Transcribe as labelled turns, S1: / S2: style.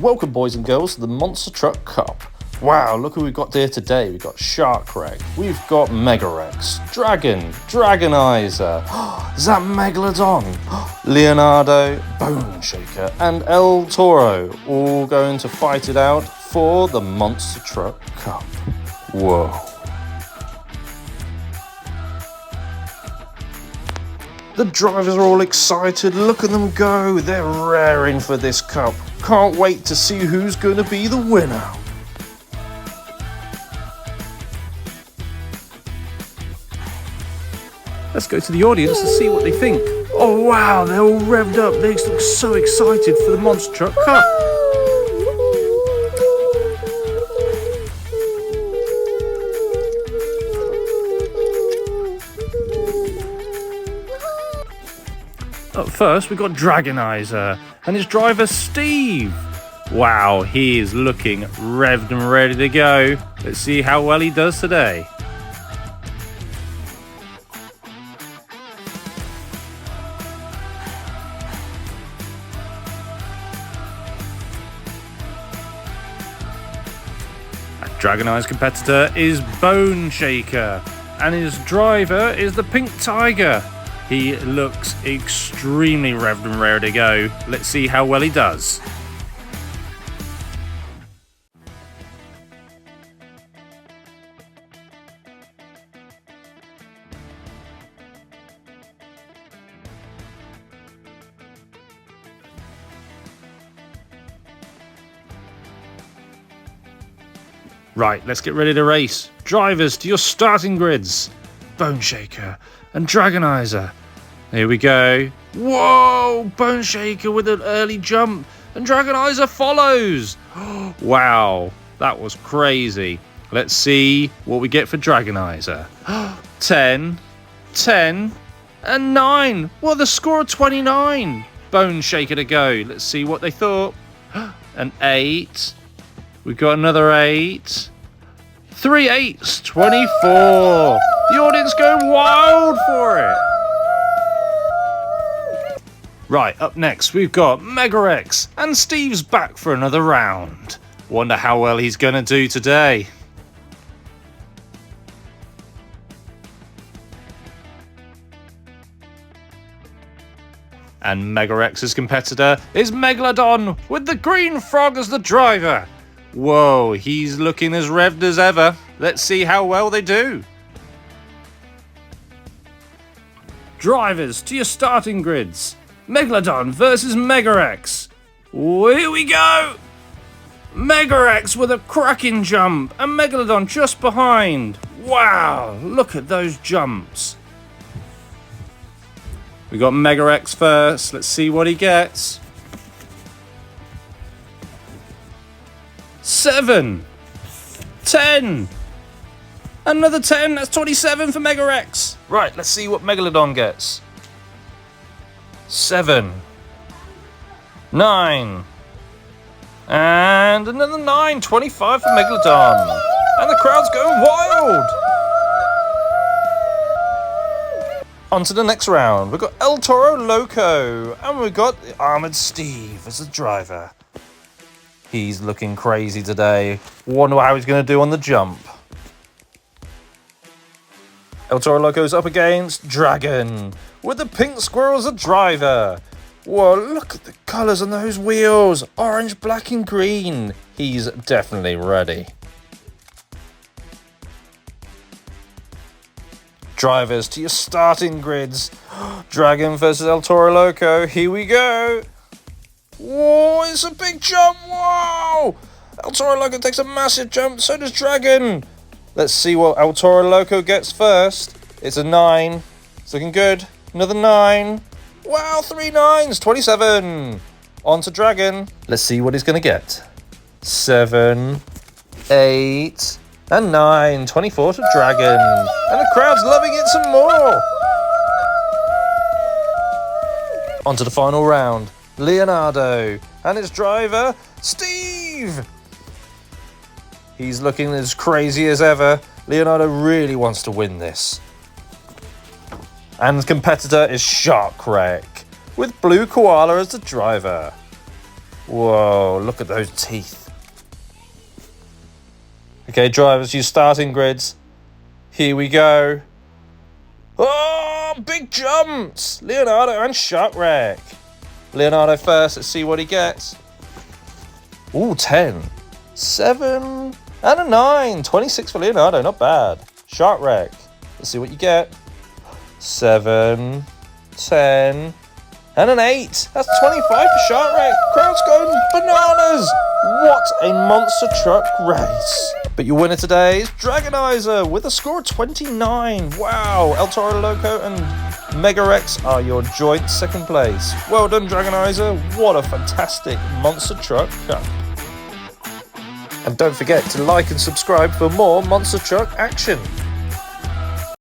S1: Welcome boys and girls to the Monster Truck Cup. Wow, look who we've got here today. We've got Shark Wreck, we've got Mega Rex, Dragon, Dragonizer, is that Megalodon, Leonardo, Bone Shaker and El Toro all going to fight it out for the Monster Truck Cup. Whoa. The drivers are all excited, look at them go, they're raring for this cup. Can't wait to see who's going to be the winner.
S2: Let's go to the audience and see what they think. Oh wow, they're all revved up, they look so excited for the Monster Truck Cup. Up first, we've got Dragonizer and his driver, Steve. Wow, he is looking revved and ready to go. Let's see how well he does today. Dragonize's competitor is Bone Shaker, and his driver is the Pink Tiger. He looks extremely revved and ready to go. Let's see how well he does. Right, let's get ready to race. Drivers, to your starting grids. Bone Shaker and Dragonizer. Here we go. Whoa! Bone Shaker with an early jump. And Dragonizer follows. Wow, that was crazy. Let's see what we get for Dragonizer. 10, 10, and 9. Well, the score of 29. Bone Shaker to go. Let's see what they thought. An 8. We've got another 8. 3 8s, 24. The audience going wild for it. Right, up next we've got Mega Rex, and Steve's back for another round. Wonder how well he's going to do today. And Mega Rex's competitor is Megalodon, with the green frog as the driver. Whoa, he's looking as revved as ever. Let's see how well they do. Drivers, to your starting grids. Megalodon versus Mega Rex. Here we go. Mega Rex with a cracking jump and Megalodon just behind. Wow, look at those jumps. We got Mega Rex first. Let's see what he gets. 7, 10, another 10, that's 27 for Mega Rex. Right, let's see what Megalodon gets. 7, 9, and another 9, 25 for Megalodon. And the crowd's going wild. On to the next round. We've got El Toro Loco, and we've got the Armored Steve as the driver. He's looking crazy today. Wonder how he's going to do on the jump. El Toro Loco's up against Dragon, with the Pink Squirrel as a driver. Whoa, look at the colours on those wheels. Orange, black and green. He's definitely ready. Drivers, to your starting grids. Dragon versus El Toro Loco. Here we go. Whoa, it's a big jump, whoa! El Toro Loco takes a massive jump, so does Dragon. Let's see what El Toro Loco gets first. It's a 9, it's looking good. Another 9, wow, 3 9s, 27. On to Dragon. Let's see what he's gonna get. 7, 8, and 9, 24 to Dragon. And the crowd's loving it some more. On to the final round. Leonardo and his driver, Steve. He's looking as crazy as ever. Leonardo really wants to win this. And his competitor is Shark Wreck, with Blue Koala as the driver.
S1: Whoa, look at those teeth. Okay, drivers, you starting grids. Here we go. Oh, big jumps! Leonardo and Sharkwreck. Leonardo first, let's see what he gets. Ooh, 10. 7 and a 9. 26 for Leonardo, not bad. Sharkwreck, let's see what you get. 7, 10, and an 8. That's 25 for Sharkwreck. Crowd's going bananas. What a monster truck race. But your winner today is Dragonizer with a score of 29. Wow, El Toro Loco and Megarex are your joint second place. Well done, Dragonizer. What a fantastic monster truck cup. And don't forget to like and subscribe for more monster truck action.